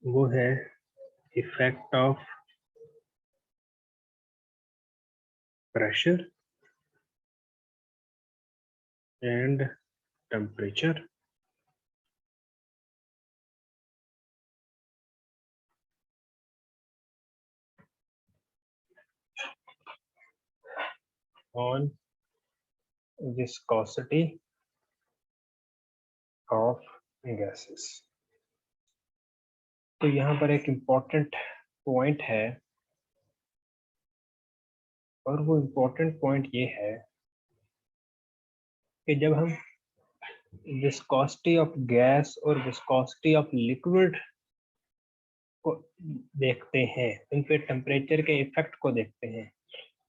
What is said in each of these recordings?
वो है effect of pressure and temperature on viscosity of gases। तो यहाँ पर एक इम्पोर्टेंट पॉइंट है, और वो इम्पोर्टेंट पॉइंट ये है कि जब हम विस्कोसिटी ऑफ गैस और विस्कोसिटी ऑफ लिक्विड को देखते हैं, उन पे टेम्परेचर के इफेक्ट को देखते हैं,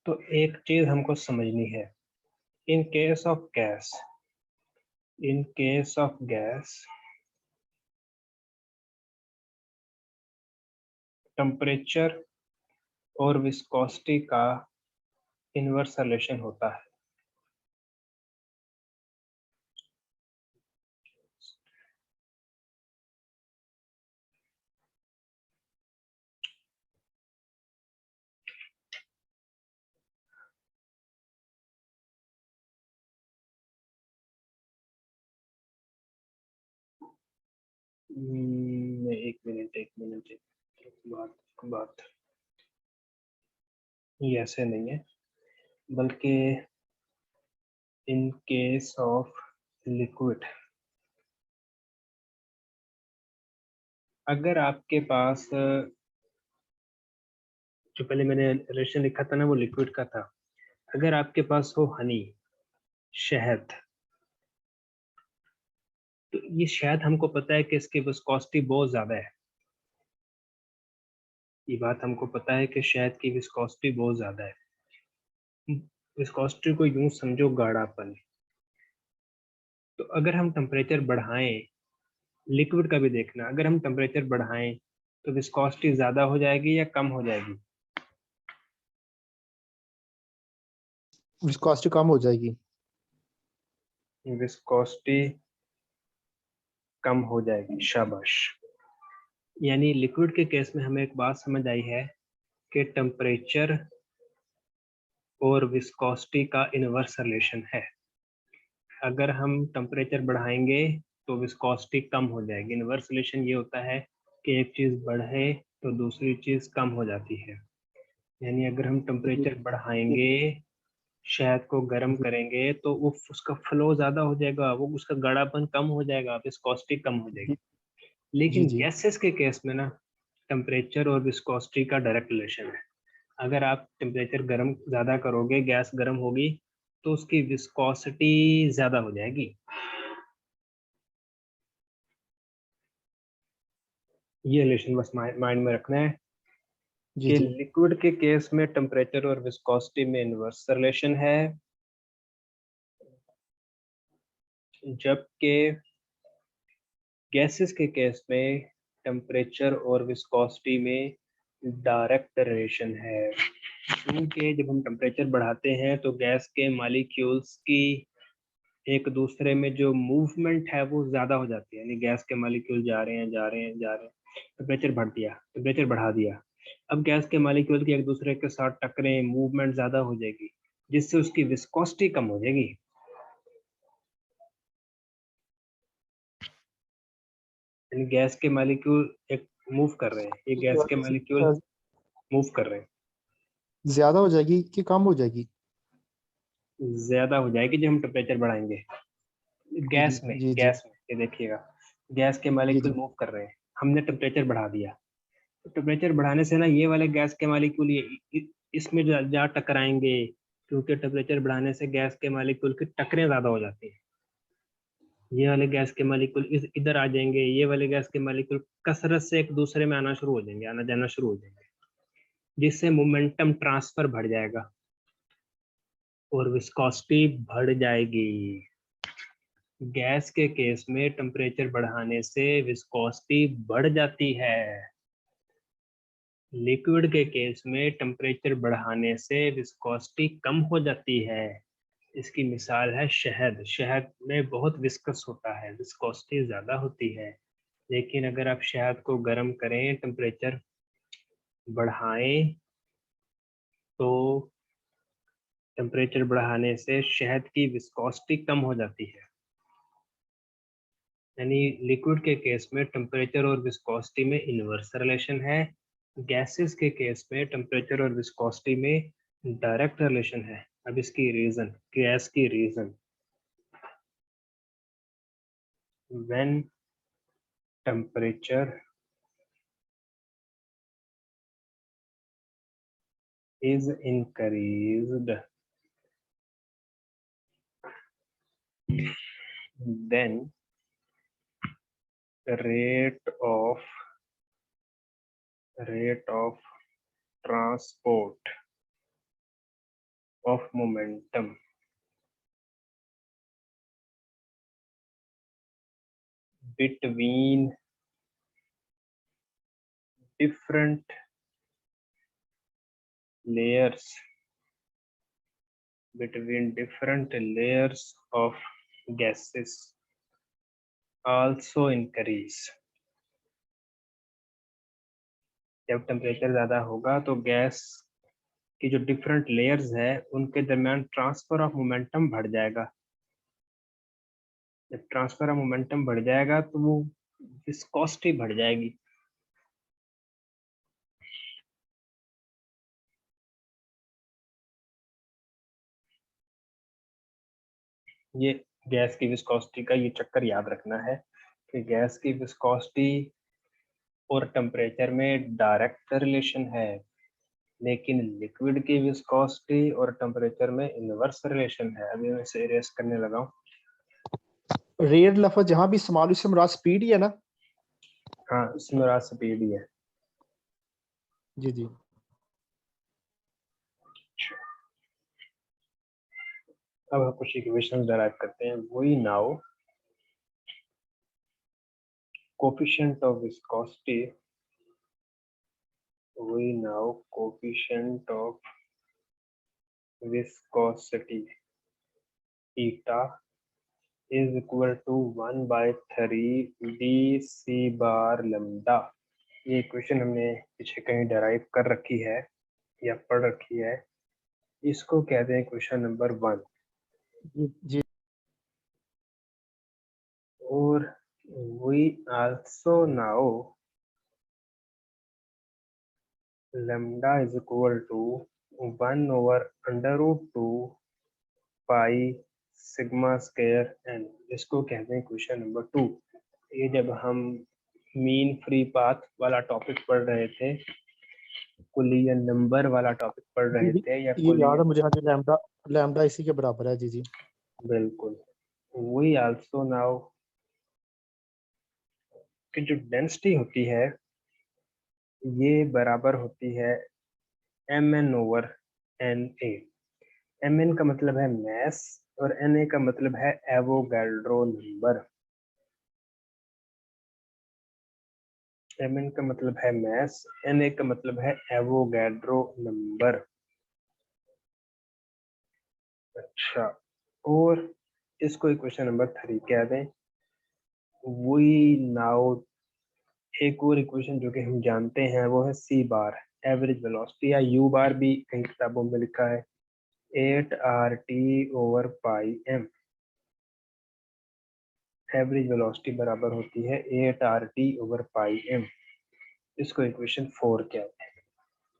तो एक चीज हमको समझनी है। In case of gas temperature और विस्कोसिटी का इनवर्स रिलेशन होता है। एक मिनट बात ये ऐसे नहीं है, बल्कि इन केस ऑफ लिक्विड, अगर आपके पास जो पहले मैंने रिलेशन लिखा था ना, वो लिक्विड का था। अगर आपके पास हो हनी, शहद, तो ये शहद हमको पता है कि इसकी विस्कोसिटी बहुत ज्यादा है। ये बात हमको पता है कि शहद की विस्कोसिटी बहुत ज्यादा है। विस्कोसिटी को यूं समझो गाढ़ापन। तो अगर हम टेम्परेचर बढ़ाएं, लिक्विड का भी देखना, अगर हम टेम्परेचर बढ़ाएं तो विस्कोसिटी ज्यादा हो जाएगी या कम हो जाएगी? विस्कोसिटी कम हो जाएगी। विस्कोसिटी कम हो जाएगी, शाबाश। यानी लिक्विड के केस में हमें एक बात समझ आई है कि टेम्परेचर और विस्कोसिटी का इनवर्स रिलेशन है। अगर हम टेम्परेचर बढ़ाएंगे तो विस्कोसिटी कम हो जाएगी। इनवर्स रिलेशन ये होता है कि एक चीज बढ़े तो दूसरी चीज कम हो जाती है। यानी अगर हम टेम्परेचर बढ़ाएंगे, शहद को गर्म करेंगे, तो वो उसका फ्लो ज्यादा हो जाएगा, वो उसका गाढ़ापन कम हो जाएगा, विस्कोसिटी कम हो जाएगी। जी लेकिन जी। गैसेस के केस में ना, टेम्परेचर और विस्कोसिटी का डायरेक्ट रिलेशन है। अगर आप टेम्परेचर गर्म ज्यादा करोगे, गैस गर्म होगी, तो उसकी विस्कोसिटी ज्यादा हो जाएगी। ये रिलेशन बस माइंड में रखना है जी कि जी। लिक्विड के केस में टेम्परेचर और विस्कोसिटी में इनवर्स रिलेशन है, जबकि गैसेस के केस में टेम्परेचर और विस्कोसिटी में डायरेक्ट रिलेशन है। क्योंकि जब हम टेम्परेचर बढ़ाते हैं तो गैस के मॉलिक्यूल्स की एक दूसरे में जो मूवमेंट है वो ज्यादा हो जाती है। यानी गैस के मॉलिक्यूल जा रहे हैं, टेम्परेचर बढ़ा दिया, अब गैस के मॉलिक्यूल की एक दूसरे के साथ टकरें, मूवमेंट ज्यादा हो जाएगी, जिससे उसकी विस्कोसिटी कम हो जाएगी। यानी गैस के मॉलिक्यूल एक मूव कर रहे हैं, ये गैस के मॉलिक्यूल मूव कर रहे हैं, ज्यादा हो जाएगी कि कम हो जाएगी? ज्यादा हो जाएगी जब हम टेम्परेचर बढ़ाएंगे। जी जी जी जी ये देखिएगा, गैस के जी मॉलिक्यूल जी मूव कर रहे हैं, हमने टेम्परेचर बढ़ा दिया। तो टेम्परेचर बढ़ाने से ना ये वाले गैस के मॉलिक्यूल इसमें जा टकराएंगे, क्योंकि टेम्परेचर बढ़ाने से गैस के मॉलिक्यूल की टकरें ज्यादा हो जाती हैं। ये वाले गैस के मॉलिक्यूल इधर आ जाएंगे, ये वाले गैस के मॉलिक्यूल कसरत से एक दूसरे में आना शुरू हो जाएंगे, आना जाना शुरू हो जाएंगे, जिससे मोमेंटम ट्रांसफर बढ़ जाएगा और विस्कोसिटी बढ़ जाएगी। गैस के केस में टेम्परेचर बढ़ाने से विस्कोसिटी बढ़ जाती है, लिक्विड के केस में टेम्परेचर बढ़ाने से विस्कोसिटी कम हो जाती है। इसकी मिसाल है शहद। शहद में बहुत विस्कस होता है, विस्कोसिटी ज्यादा होती है, लेकिन अगर आप शहद को गर्म करें, टेम्परेचर बढ़ाएं, तो टेम्परेचर बढ़ाने से शहद की विस्कोसिटी कम हो जाती है। यानी लिक्विड के केस में टेम्परेचर और विस्कोसिटी में इनवर्स रिलेशन है, गैसेस के केस में टेम्परेचर और विस्कोसिटी में डायरेक्ट रिलेशन है। अब इसकी रीजन, गैस की reason, when temperature is increased, then the rate of transport of momentum between different layers of gases also increase। जब टेम्परेचर ज्यादा होगा तो गैस की जो डिफरेंट लेयर्स है उनके दरमियान ट्रांसफर ऑफ मोमेंटम बढ़ जाएगा। जब ट्रांसफर ऑफ मोमेंटम बढ़ जाएगा तो वो विस्कोसिटी बढ़ जाएगी। ये गैस की विस्कोसिटी का ये चक्कर याद रखना है कि गैस की विस्कोसिटी और टेम्परेचर में डायरेक्ट रिलेशन है, लेकिन लिक्विड की विस्कोसिटी और टेम्परेचर में इनवर्स रिलेशन है। अभी मैं इसे इरेज करने लगा हूँ। रेट लफ्ज जहाँ भी इस्तेमाल हो, इससे मुराद स्पीड ही है ना? हाँ, इसमें मुराद स्पीड ही है। जी जी। अब हम कुछ इक्वेशंस डेराइव करते हैं। वही now coefficient of viscosity, we now coefficient of viscosity eta is equal to 1/3 dc bar lambda। ये इक्वेशन हमने पीछे कहीं डेराइव कर रखी है या पढ़ रखी है। इसको कहते हैं इक्वेशन नंबर 1। जी। और we also know lambda is equal to 1/√2 pi sigma square n। इसको कहते हैं क्वेश्चन नंबर 2। ये जब हम मीन फ्री पाथ वाला टॉपिक पढ़ रहे थे, कुलियन नंबर वाला टॉपिक पढ़ रहे थे, या ये याद है मुझे। हाँ जी, लैम्डा लैम्डा इसी के बराबर है। जी जी बिल्कुल। वी आल्सो नाउ कि जो डेंसिटी होती है ये बराबर होती है mn/na। mn का मतलब है मैस और na का मतलब है एवोगाड्रो नंबर। mn का मतलब है मैस, na का मतलब है एवोगाड्रो नंबर। अच्छा, और इसको इक्वेशन नंबर 3 कह दें। वी नाउ एक और इक्वेशन जो कि हम जानते हैं वो है सी बार, एवरेज वेलोसिटी, या यू बार भी कई किताबों में लिखा है 8RT/πm। एवरेज वेलोसिटी बराबर होती है 8RT/πm। इसको इक्वेशन 4 कहते हैं।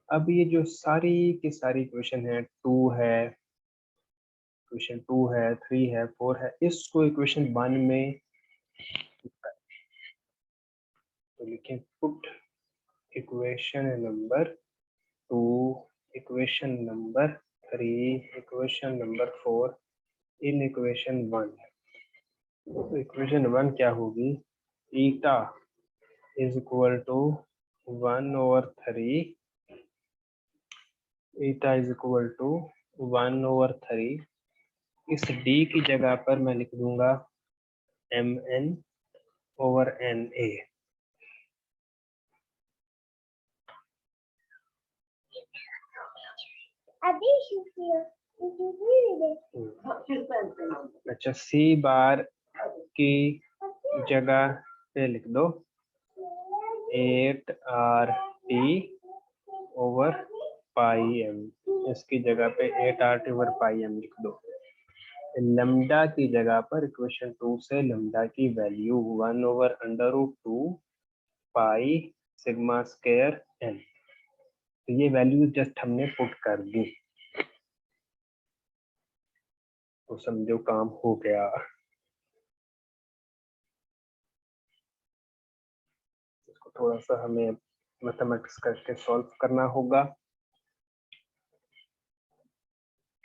अब ये जो सारी की सारी इक्वेशन है, 2 है, इक्वेशन 2 है, 3 है, 4 है, इसको इक्वेशन 1 में तो लिखें put equation number 2, equation number 3, equation number 4 in equation 1। तो इक्वेशन 1 क्या होगी? Eta is equal to 1/3, eta is equal to 1/3। इस d की जगह पर मैं लिख दूंगा mn/na। अच्छा, सी बार की जगह पे लिख दो 8RT ओवर पाई एम, इसकी जगह पे 8RT ओवर पाई एम लिख दो। लैम्डा की जगह पर इक्वेशन 2 से लैम्डा की value 1 over under root 2 pi sigma square n, तो ये वैल्यू जस्ट हमने पुट कर दी, तो समझो काम हो गया। इसको थोड़ा सा हमें मैथमेटिक्स करके सॉल्व करना होगा।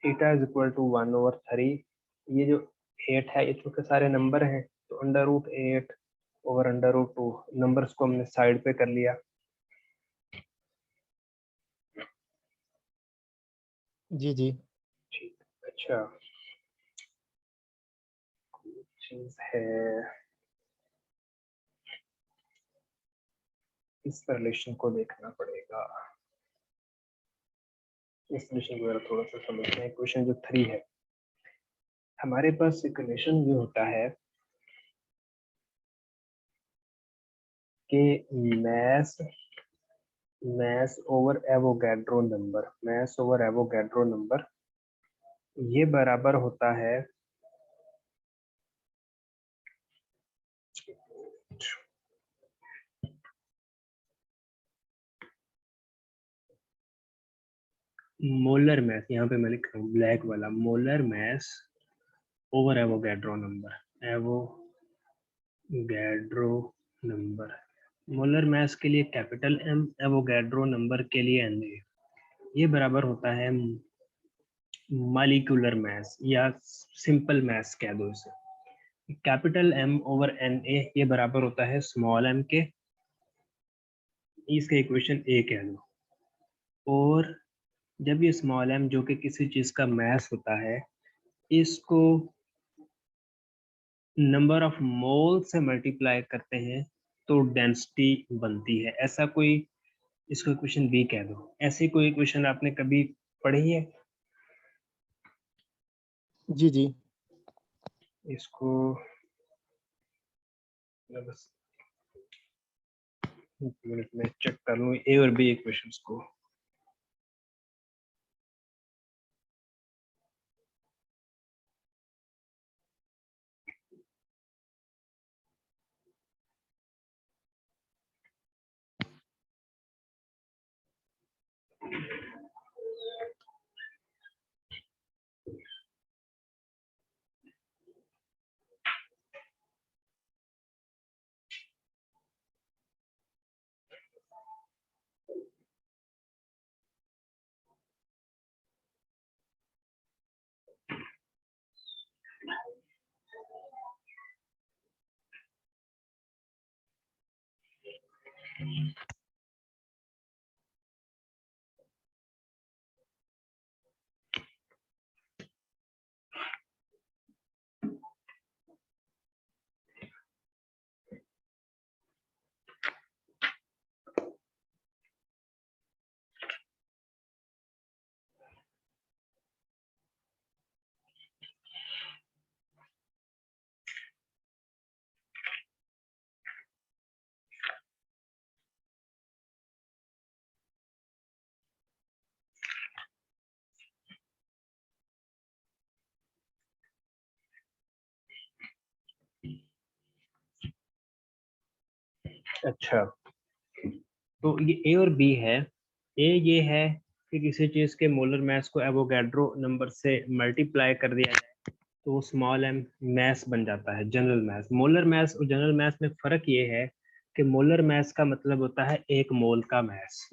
Theta is equal to 1 over 3, ये जो 8 है ये चूंकि सारे नंबर हैं तो under root 8 over under root 2, numbers को हमने साइड पे कर लिया। जी जी ठीक, अच्छा चीज है, इस रिलेशन को देखना पड़ेगा, इस रिलेशन को थोड़ा सा समझते हैं। क्वेश्चन जो 3 है, हमारे पास एक रिलेशन जो होता है कि mass over Avogadro number, mass over Avogadro number, ये बराबर होता है मोलर मैस, यहाँ पे मैं लिख रहा हूँ ब्लैक वाला, molar mass over Avogadro number, Avogadro number. Molar mass के लिए कैपिटल एम, एवोगैड्रो नंबर के लिए एन ए, ये बराबर होता है मॉलिक्यूलर मैस या सिंपल मैस कह दो इसे। Capital M over N A ये बराबर होता है स्मॉल एम के, इसका इक्वेशन ए कह दो। और जब ये स्मॉल एम जो कि किसी चीज का मैस होता है, इसको नंबर ऑफ मोल से मल्टीप्लाई करते हैं तो डेंसिटी बनती है, ऐसा कोई, इसको इक्वेशन बी कह दो। ऐसी कोई इक्वेशन आपने कभी पढ़ी है? जी जी इसको बस एक मिनट में चेक कर लूँ ए और बी इक्वेशंस को। अच्छा, तो ये ए और बी है। ए ये है कि किसी चीज के मोलर मास को एवोगैड्रो नंबर से मल्टीप्लाई कर दिया जाए तो वो स्मॉल एम मास बन जाता है, जनरल मास। मोलर मास और जनरल मास में फर्क ये है कि मोलर मास का मतलब होता है 1 मोल का मास,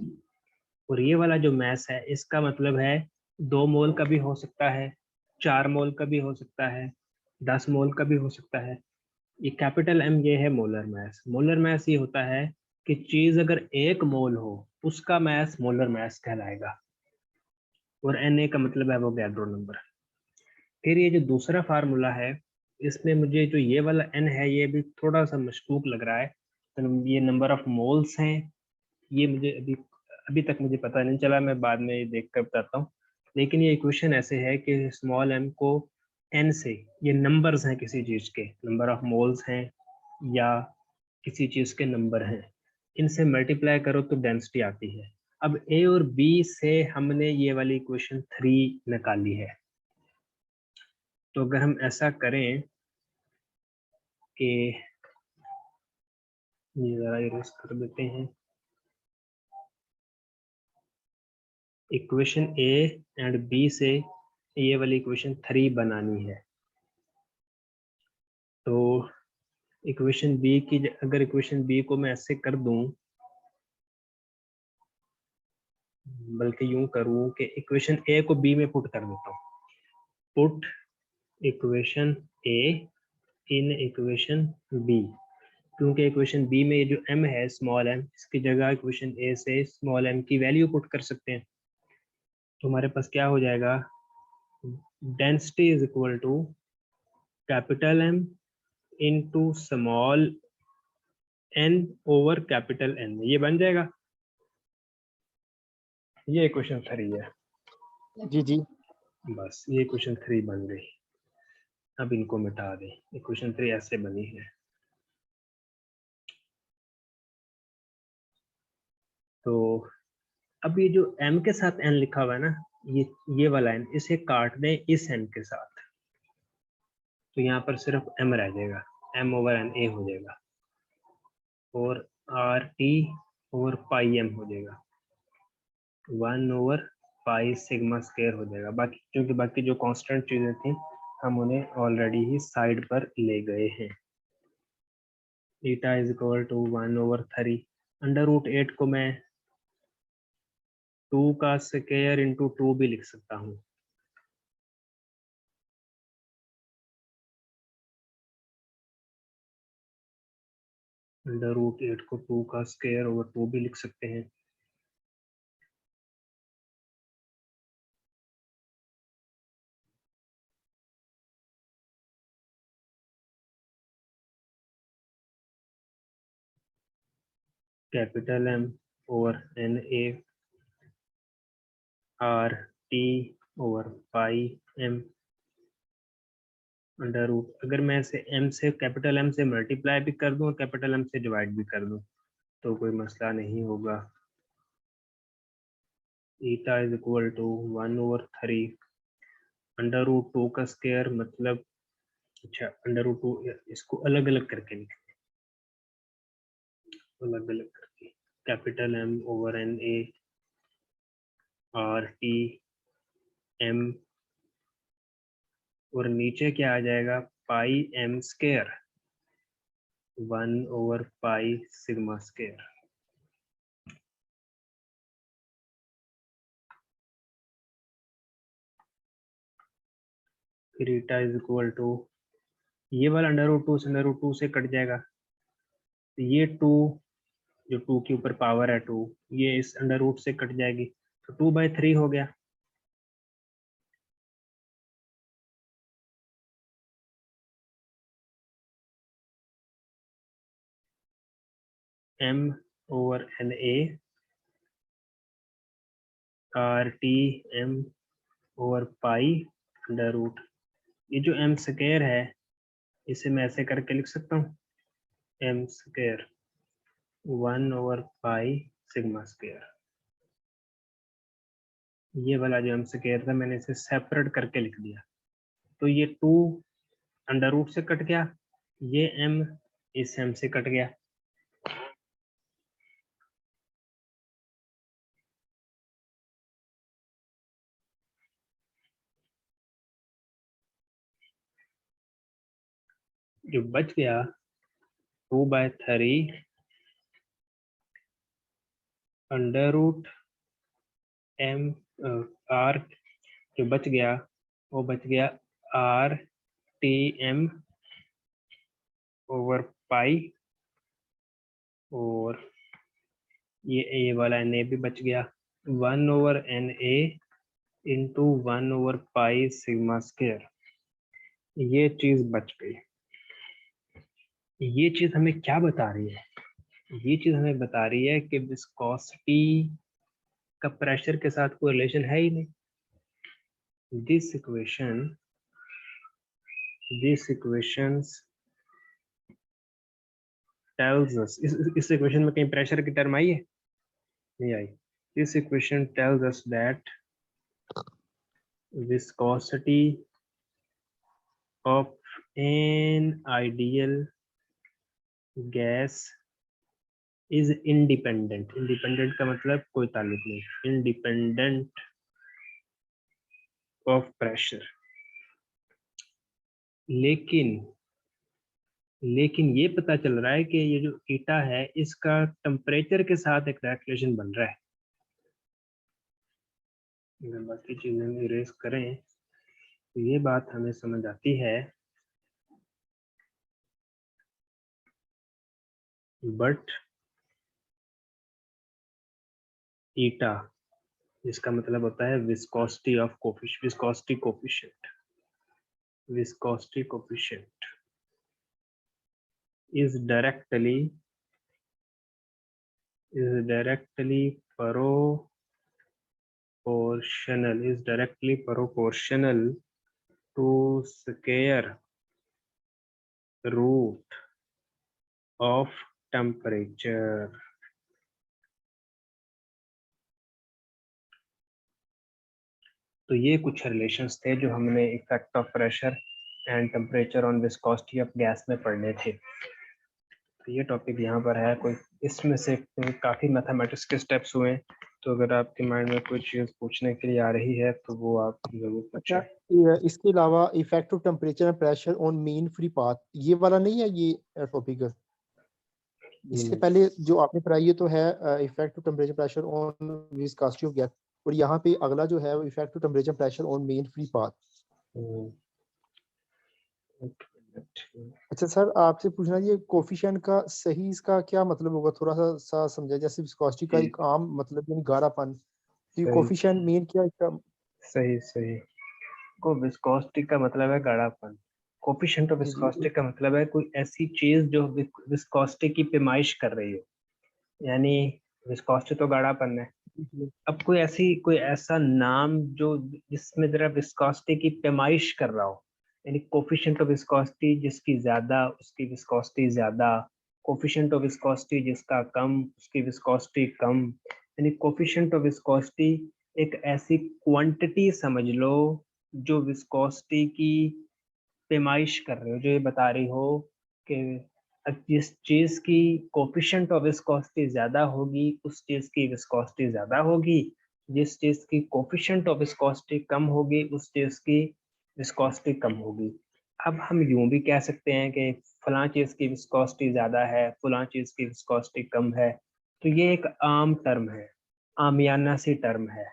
और ये वाला जो मास है इसका मतलब है 2 मोल का भी हो सकता है, 4 मोल का भी हो सकता है, 10 मोल का भी हो सकता है। ये कैपिटल एम ये है मोलर मास। मोलर मास ये होता है कि चीज अगर 1 मोल हो उसका मास मोलर मास कहलाएगा, और Na का मतलब है एवोगैड्रो नंबर। फिर ये जो दूसरा फार्मूला है, इसमें मुझे जो ये वाला n है ये भी थोड़ा सा मशकूक लग रहा है, तो ये नंबर ऑफ मोल्स हैं, ये मुझे अभी अभी तक मुझे पता नहीं चला, मैं बाद में ये देख कर बताता हूँ। लेकिन ये इक्वेशन ऐसे है कि स्मॉल m को n से, ये नंबर्स हैं किसी चीज के, नंबर ऑफ मोल्स हैं या किसी चीज के नंबर हैं, इनसे मल्टीप्लाई करो तो डेंसिटी आती है। अब ए और बी से हमने ये वाली इक्वेशन 3 निकाली है। तो अगर हम ऐसा करें कि ये जरा इरेज कर देते हैं, इक्वेशन ए एंड बी से ये वाली इक्वेशन 3 बनानी है। तो इक्वेशन बी की, अगर इक्वेशन बी को मैं ऐसे कर दूं, बल्कि यूं करूं कि इक्वेशन ए को बी में पुट कर देता हूं। Put equation A in equation B, क्योंकि इक्वेशन बी में जो m है स्मॉल m, इसकी जगह इक्वेशन ए से स्मॉल m की वैल्यू पुट कर सकते हैं। तो हमारे पास क्या हो जाएगा, density is equal to capital M into small n over capital N, ये बन जाएगा। ये इक्वेशन 3 है। जी जी। बस ये इक्वेशन 3 बन गई। अब इनको मिटा दें, इक्वेशन 3 ऐसे बनी है। तो अब ये जो m के साथ n लिखा हुआ है ना, ये वाला n, इसे काट दें इस n के साथ, तो यहाँ पर सिर्फ m रह जाएगा, m ओवर n a हो जाएगा, और are T over pi m हो जाएगा, 1 ओवर पाई सिग्मा स्क्वायर हो जाएगा। बाकी क्योंकि बाकी जो कांस्टेंट चीजें थी हम उन्हें ऑलरेडी ही साइड पर ले गए हैं। Eta is equal to 1 over 3, under root 8 को मैं 2 का स्क्वायर इंटू 2 भी लिख सकता हूँ। अंडर रूट 8 को 2 का स्क्वायर ओवर 2 भी लिख सकते हैं। Capital M over N A R T over pi m under root, अगर मैं इसे m से कैपिटल M से मल्टीप्लाई भी कर दूं और कैपिटल M से डिवाइड भी कर दूं तो कोई मसला नहीं होगा। Eta is equal to 1 over 3, under root 2 का स्क्वायर मतलब, अच्छा अंडर रूट 2, इसको अलग अलग करके लिखते हैं, अलग अलग करके, capital M over N A R T M, और नीचे क्या आ जाएगा, pi m square 1 over pi sigma square. फिर ईटा इज इक्वल टू, ये वाला अंडर रूट 2 से अंडर रूट 2 से कट जाएगा, तो ये 2, जो 2 के ऊपर पावर है 2, ये इस अंडर रूट से कट जाएगी, तो 2/3 हो गया। m over N A R T M over pi under root, ये जो m स्क्वायर है इसे मैं ऐसे करके लिख सकता हूँ, m square 1 over pi sigma square. ये वाला जो m स्क्वायर था मैंने इसे सेपरेट करके लिख दिया, तो ये 2 अंडर रूट से कट गया, ये m इस m से कट गया। जो बच गया 2/3 अंडर रूट m r, जो बच गया वो बच गया r t m ओवर पाई, और ये a वाला n a भी बच गया, 1 over n a into 1 over pi sigma square. ये चीज बच गई। ये चीज हमें क्या बता रही है, ये चीज हमें बता रही है कि विस्कोसिटी का प्रेशर के साथ कोई रिलेशन है ही नहीं। दिस इक्वेशंस tells us, इस इक्वेशन में कहीं प्रेशर की टर्म आई है? नहीं आई। This equation tells us that viscosity of an ideal gas is independent. Independent का मतलब कोई ताल्लुक नहीं, independent of pressure. लेकिन ये पता चल रहा है कि ये जो ईटा है इसका टेम्परेचर के साथ एक डायरेक्ट रिलेशन बन रहा है। अगर बाकी चीजें इरेज करें तो ये बात हमें समझ आती है, बट ईटा जिसका मतलब होता है viscosity of coefficient, viscosity coefficient is directly proportional to square root of temperature. तो ये कुछ रिलेशंस थे जो हमने effect of pressure and temperature on viscosity of gas में पढ़ने थे। तो ये टॉपिक यहाँ पर है। कोई इसमें से काफ़ी मैथमेटिक्स के स्टेप्स हुए, तो अगर आपके माइंड में कोई चीज़ पूछने के लिए आ रही है तो वो आप जरूर पूछें। इसके अलावा effect of temperature and pressure on mean free path, ये वाला नहीं है ये टॉपिक? इससे पहले जो आपने पढ़ाई है तो है effect of temperature pressure on viscosity of gas, और यहाँ पे अगला जो है effect of temperature pressure on mean free path. अच्छा सर, आपसे पूछना, ये कोफिशिएंट का सही इसका क्या मतलब होगा, थोड़ा सा समझा। जैसे विस्कोसिटी का एक आम मतलब यानी गाढ़ापन, तो कोफिशिएंट मीन क्या इसका? सही को विस्कोसिटी का मतलब है गाढ़ापन, कोफिशिएंट ऑफ विस्कोसिटी का मतलब है कोई ऐसी चीज जो विस्कोसिटी की पैमाइश कर रही हो, यानी विस्कोसिटी तो गाढ़ापन है। अब कोई ऐसा नाम जो जिसमें जरा विस्कोसिटी की पैमाइश कर रहा हो, यानी कोफिशिएंट ऑफ विस्कोसिटी जिसकी ज्यादा उसकी विस्कोसिटी ज्यादा, कोफिशिएंट ऑफ विस्कोसिटी जिसका कम उसकी विस्कोसिटी कम, यानी कोफिशिएंट ऑफ विस्कोसिटी एक ऐसी क्वांटिटी समझ लो जो विस्कोसिटी की पैमाइश कर रहे हो, जो ये बता रही हो कि जिस चीज की कोफिशिएंट ऑफ विस्कोसिटी ज्यादा होगी उस चीज की विस्कोसिटी ज्यादा होगी, जिस चीज की कोफिशिएंट ऑफ विस्कोसिटी कम होगी उस चीज की विस्कोसिटी कम होगी। अब हम यूं भी कह सकते हैं कि फलां चीज की विस्कोसिटी ज्यादा है, फलां चीज की विस्कोसिटी कम है। तो ये एक आम टर्म है, आमियाना सी टर्म है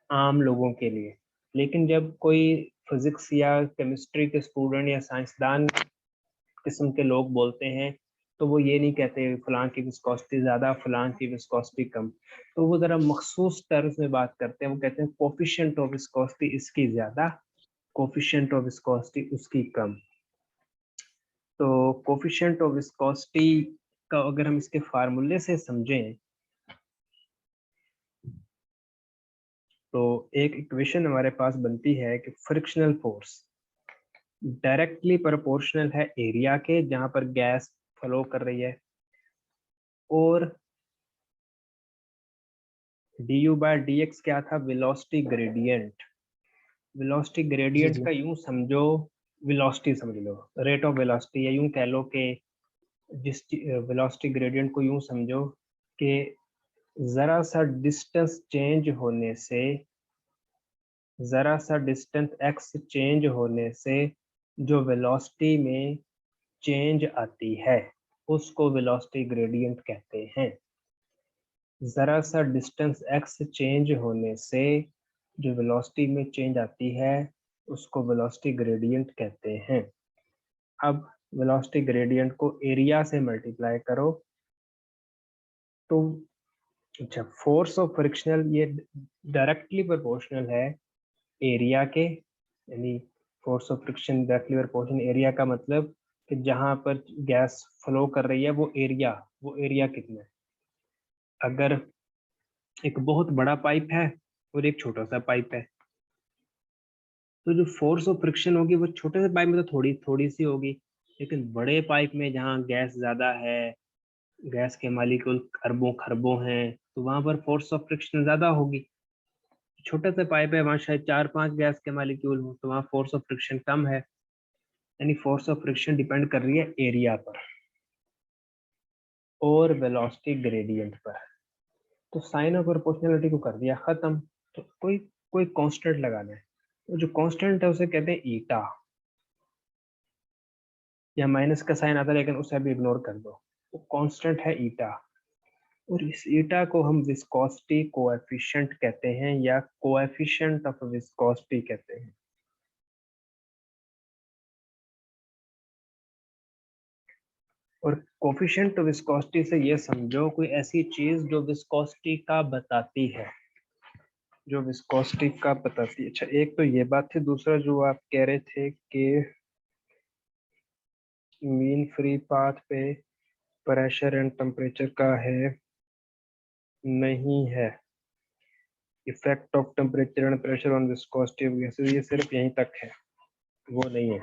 आम लोगों के लिए। लेकिन जब कोई फिजिक्स या केमिस्ट्री के स्टूडेंट या साइंसदान किस्म के लोग बोलते हैं तो वो ये नहीं कहते फलां की विस्कोसिटी ज्यादा फलां की विस्कोसिटी कम, तो वो जरा मखसूस टर्म्स में बात करते हैं। वो कहते हैं कोफिशिएंट ऑफ विस्कोसिटी इसकी ज्यादा, कोफिशिएंट ऑफ विस्कोसिटी उसकी कम। तो कोफिशिएंट ऑफ विस्कोसिटी का अगर हम इसके फार्मूले से समझें तो एक इक्वेशन हमारे पास बनती है कि फ्रिक्शनल फोर्स डायरेक्टली प्रोपोर्शनल है एरिया के जहां पर गैस फ्लो कर रही है, और du बाय dx क्या था, वेलोसिटी ग्रेडियंट। वेलोसिटी ग्रेडियंट का यूं समझो, वेलोसिटी समझ लो, रेट ऑफ वेलोसिटी, या यूं कह लो कि जिस वेलोसिटी ग्रेडियंट को यूं समझो कि जरा सा डिस्टेंस चेंज होने से, जरा सा डिस्टेंस x चेंज होने से जो वेलोसिटी में चेंज आती है उसको वेलोसिटी ग्रेडियंट कहते हैं। जरा सा डिस्टेंस x चेंज होने से जो वेलोसिटी में चेंज आती है उसको वेलोसिटी ग्रेडियंट कहते हैं। अब वेलोसिटी ग्रेडियंट को एरिया से मल्टीप्लाई करो तो अच्छा, फोर्स ऑफ फ्रिक्शनल ये डायरेक्टली प्रोपोर्शनल है एरिया के, यानी force of friction directly proportional area का मतलब कि जहां पर गैस फ्लो कर रही है वो एरिया कितना है। अगर एक बहुत बड़ा पाइप है और एक छोटा सा पाइप है तो जो फोर्स ऑफ फ्रिक्शन होगी वो छोटे से पाइप में तो थोड़ी सी होगी, लेकिन बड़े पाइप में जहाँ गैस ज्यादा है गैस के मालिक्यूल अरबों खरबों हैं, तो वहां पर फोर्स ऑफ फ्रिक्शन ज्यादा होगी। छोटा सा पाइप है, वहां शायद 4-5 गैस के मालिक्यूल हो, तो वहां फोर्स ऑफ फ्रिक्शन कम है। यानी फोर्स ऑफ फ्रिक्शन डिपेंड कर रही है एरिया पर और वेलोसिटी ग्रेडियंट पर। तो साइन ऑफ प्रोपोर्शनलिटी को कर दिया खत्म। तो कोई कोई कांस्टेंट लगाना है, तो जो कांस्टेंट है उसे कहते हैं ईटा, या माइनस का साइन आता है लेकिन उसे भी इग्नोर कर दो। वो कांस्टेंट है ईटा, और इस ईटा को हम विस्कोसिटी कोएफिशिएंट कहते हैं या कोएफिशिएंट ऑफ विस्कोसिटी कहते हैं। और कोफिशिएंट ऑफ विस्कोसिटी से ये समझो कोई ऐसी चीज जो विस्कोसिटी का बताती है, जो विस्कोसिटी का बताती है। अच्छा, एक तो ये बात थी। दूसरा जो आप कह रहे थे कि मीन फ्री पाथ पे प्रेशर एंड टेम्परेचर का है, नहीं है। Effect of temperature and pressure on viscosity of gases, ये सिर्फ यहीं तक है, वो नहीं है।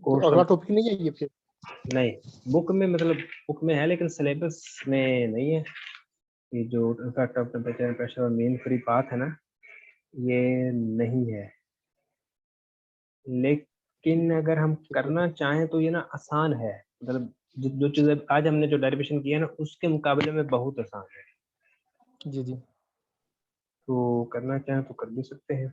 तो कोर्स अगला टॉपिक नहीं है ये फिर? नहीं, बुक में मतलब बुक में है लेकिन सिलेबस में नहीं है। ये जो effect of temperature and pressure और मीन फ्री पाथ है ना, ये नहीं है। लेकिन अगर हम ठीक है। करना चाहें तो ये ना आसान है। मतलब जो चीजें आज हमने जो डेरिवेशन किया है ना, उसके मुकाबले में बहुत आसान है। जी जी, तो करना चाहें तो कर भी सकते हैं,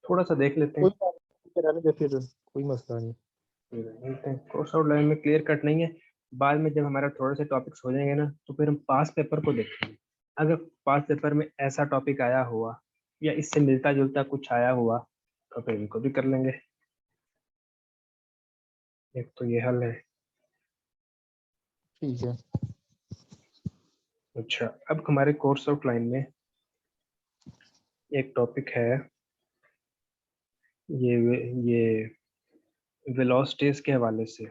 थोड़ा सा देख लेते कोई हैं। बात नहीं, रहने दे फिर, कोई मसला नहीं। कोर्स आउटलाइन में क्लियर कट नहीं है। बाद में जब हमारा थोड़े से टॉपिक्स हो जाएंगे ना, तो फिर हम पास पेपर को देखेंगे। अगर पास पेपर में ऐसा टॉपिक आया हुआ या इससे मिलता जुलता कुछ आया हुआ, तो फिर इनको भी कर लेंगे। एक तो ये हल है। ठीक है। अच्छा, अब हमारे कोर्स आउटलाइन में एक टॉपिक है, ये वेलोसिटीज के हवाले से।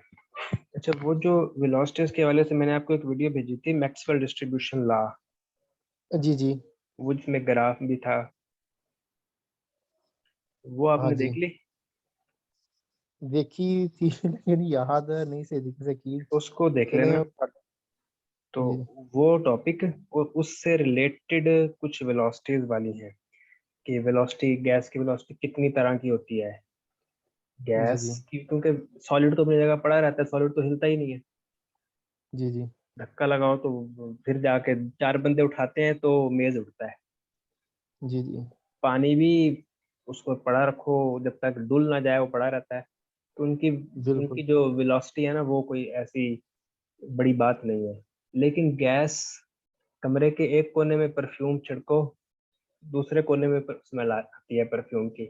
अच्छा, वो जो वेलोसिटीज के हवाले से मैंने आपको एक वीडियो भेजी थी, मैक्सवेल डिस्ट्रीब्यूशन लॉ, जी जी। वो जिसमें ग्राफ भी था, वो हाँ आपने जी, देख ली? देखी थी लेकिन याद नहीं से से की। उसको देख चले लेना। तो जी वो टॉपिक और उससे रिलेटेड कुछ वेलोसिटीज वाली हैं, कि वेलोसिटी, गैस की वेलोसिटी कितनी तरह की होती है। जी गैस जी की, क्योंकि सॉलिड तो अपनी जगह पड़ा रहता है, सॉलिड तो हिलता ही नहीं है। जी जी धक्का लगाओ तो फिर जाके 4 बंदे उठाते हैं तो मेज उठता है। जी जी, पानी भी उसको पड़ा रखो, जब तक डुल ना जाए वो पड़ा रहता है। तो उनकी बिल्कुल उनकी जो वेलोसिटी है ना, वो कोई ऐसी बड़ी बात नहीं है। लेकिन गैस, कमरे के एक कोने में परफ्यूम छिड़को, दूसरे कोने में स्मेल आती है परफ्यूम की।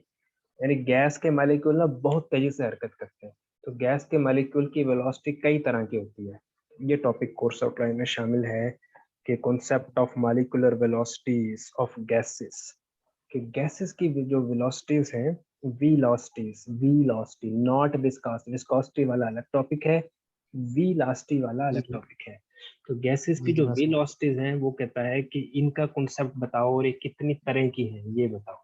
यानी गैस के मॉलिक्यूल ना बहुत तेजी से हरकत करते हैं। तो गैस के मॉलिक्यूल की वेलोसिटी कई तरह की होती है। ये टॉपिक कोर्स आउटलाइन में शामिल है, कि concept of molecular velocities of gases. कि गैसेस की जो वेलोसिटीज हैं, velocities, velocity not viscosity, viscosity वाला अलग टॉपिक है, वेलोसिटी वाला जी अलग जी टॉपिक है। तो गैसेस की जी जी, जो मैं समझ। वेलोसिटीज हैं, वो कहता है कि इनका कॉन्सेप्ट बताओ और ये कितनी तरह की है ये बताओ।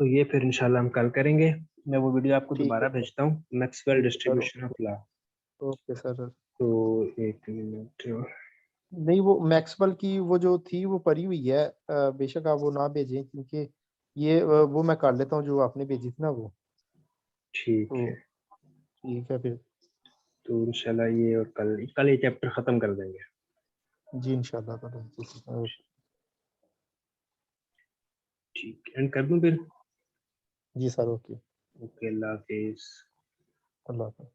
तो ये फिर इंशाल्लाह हम कल करेंगे। मैं वो वीडियो आपको ठीक है दोबारा सर। भेजता हूँ, मैक्सवेल ठीक है sir. Distribution of law. Okay sir. तो एक मिनट। नहीं, वो मैक्सवेल की वो जो थी वो पड़ी हुई है, बेशक आप वो ना भेजें, क्योंकि ये वो मैं कर लेता हूँ जो आपने भेजी थी ना वो। ठीक तो है, ठीक है फिर। तो इंशाल्लाह ये और कल ये चैप्टर खत्म कर देंगे। जी इंशाल्लाह ताला। ठीक, एंड कर दूं फिर? जी सर, ओके। ओके, अल्लाह हाफिज। अल्लाह हाफ़िज़।